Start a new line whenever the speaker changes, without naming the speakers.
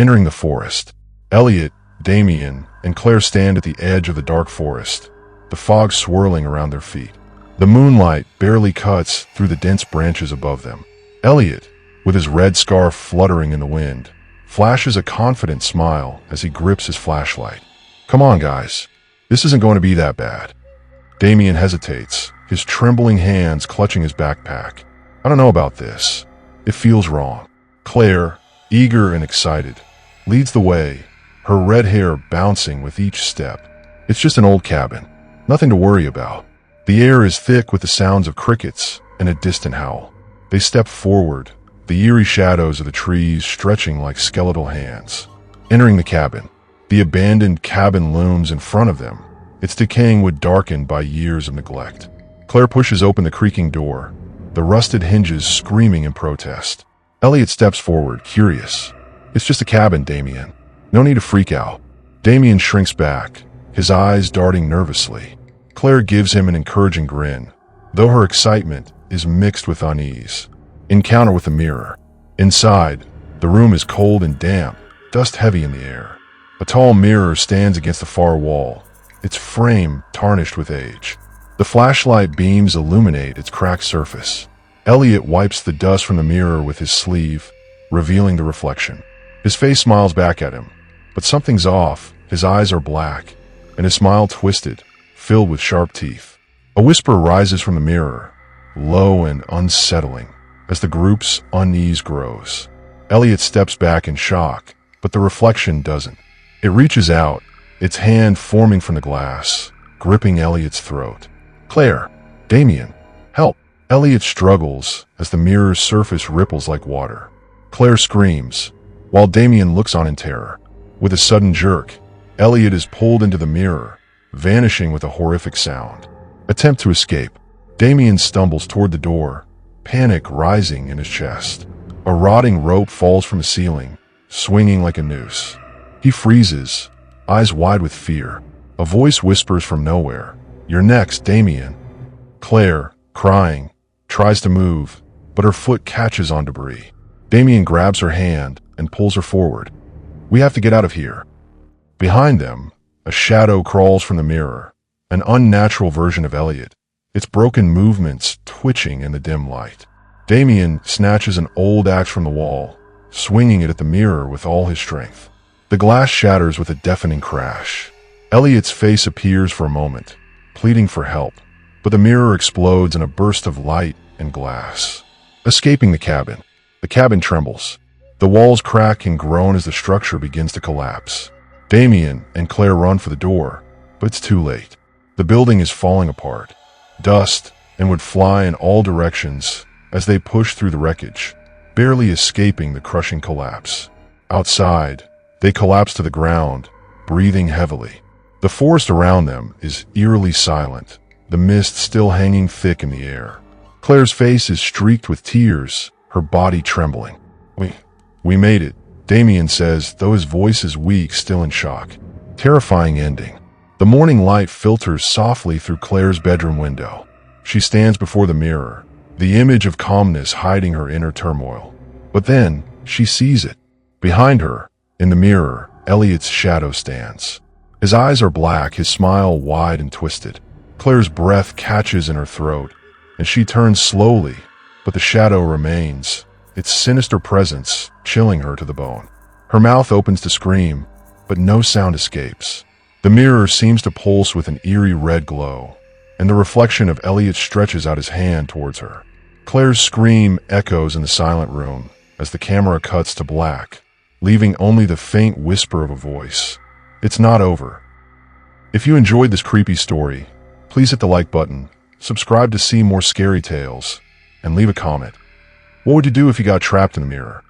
Entering the forest, Elliott, Damien, and Claire stand at the edge of the dark forest, the fog swirling around their feet. The moonlight barely cuts through the dense branches above them. Elliott, with his red scarf fluttering in the wind, flashes a confident smile as he grips his flashlight. "Come on, guys. This isn't going to be that bad." Damien hesitates, his trembling hands clutching his backpack. "I don't know about this. It feels wrong." Claire, eager and excited, leads the way, her red hair bouncing with each step. "It's just an old cabin. Nothing to worry about." The air is thick with the sounds of crickets and a distant howl. They step forward, the eerie shadows of the trees stretching like skeletal hands. Entering the cabin, the abandoned cabin looms in front of them, its decaying wood darkened by years of neglect. Claire pushes open the creaking door, the rusted hinges screaming in protest. Elliott steps forward, curious. "It's just a cabin, Damien. No need to freak out." Damien shrinks back, his eyes darting nervously. Claire gives him an encouraging grin, though her excitement is mixed with unease. Encounter with the mirror. Inside, the room is cold and damp, dust heavy in the air. A tall mirror stands against the far wall, its frame tarnished with age. The flashlight beams illuminate its cracked surface. Elliott wipes the dust from the mirror with his sleeve, revealing the reflection. His face smiles back at him, but something's off. His eyes are black, and his smile twisted, filled with sharp teeth. A whisper rises from the mirror, low and unsettling, as the group's unease grows. Elliott steps back in shock, but the reflection doesn't. It reaches out, its hand forming from the glass, gripping Elliott's throat. "Claire, Damien, help!" Elliott struggles as the mirror's surface ripples like water. Claire screams, while Damien looks on in terror. With a sudden jerk, Elliott is pulled into the mirror, vanishing with a horrific sound. Attempt to escape. Damien stumbles toward the door, panic rising in his chest. A rotting rope falls from the ceiling, swinging like a noose. He freezes, eyes wide with fear. A voice whispers from nowhere, "You're next, Damien." Claire, crying, tries to move, but her foot catches on debris. Damien grabs her hand and pulls her forward. "We have to get out of here." Behind them, a shadow crawls from the mirror, an unnatural version of Elliott, its broken movements twitching in the dim light. Damien snatches an old axe from the wall, swinging it at the mirror with all his strength. The glass shatters with a deafening crash. Elliott's face appears for a moment, pleading for help, but the mirror explodes in a burst of light and glass. Escaping the cabin trembles. The walls crack and groan as the structure begins to collapse. Damien and Claire run for the door, but it's too late. The building is falling apart. Dust and wood fly in all directions as they push through the wreckage, barely escaping the crushing collapse. Outside, they collapse to the ground, breathing heavily. The forest around them is eerily silent, the mist still hanging thick in the air. Claire's face is streaked with tears, her body trembling. We made it," Damien says, though his voice is weak, still in shock. Terrifying ending. The morning light filters softly through Claire's bedroom window. She stands before the mirror, the image of calmness hiding her inner turmoil. But then, she sees it. Behind her, in the mirror, Elliott's shadow stands. His eyes are black, his smile wide and twisted. Claire's breath catches in her throat, and she turns slowly, but the shadow remains, its sinister presence chilling her to the bone. Her mouth opens to scream, but no sound escapes. The mirror seems to pulse with an eerie red glow, and the reflection of Elliott stretches out his hand towards her. Claire's scream echoes in the silent room as the camera cuts to black, leaving only the faint whisper of a voice. It's not over. If you enjoyed this creepy story, please hit the like button, subscribe to see more scary tales, and leave a comment. What would you do if you got trapped in the mirror?